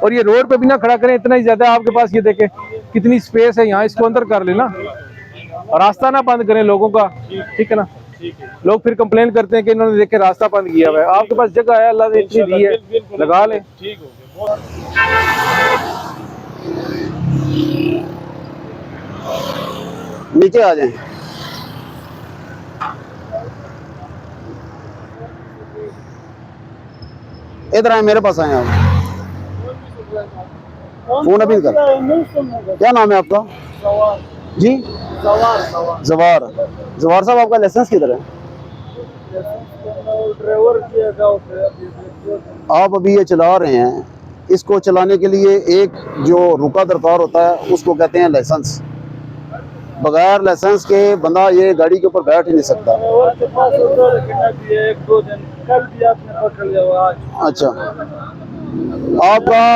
और ये रोड पे भी ना खड़ा करें, इतना ही ज्यादा आपके पास। ये देखें कितनी स्पेस है यहाँ, इसको अंदर कर लेना, रास्ता ना बंद करें लोगों का, ठीक है ना। लोग फिर कंप्लेन करते हैं कि इन्होंने देखे रास्ता बंद किया हुआ है। आपके पास जगह है, अल्लाह ने इतनी दी है, लगा लें। नीचे आ जाएं। इधर आए, मेरे पास आए आप। फोन अभी कर। क्या नाम है आपका जी? जवार। जवार साहब, आपका लाइसेंस किधर है? आप अभी ये चला रहे हैं, इसको चलाने के लिए एक जो रुका दरकार होता है उसको कहते हैं लाइसेंस। बगैर लाइसेंस के बंदा ये गाड़ी के ऊपर बैठ ही नहीं सकता। अच्छा, आपका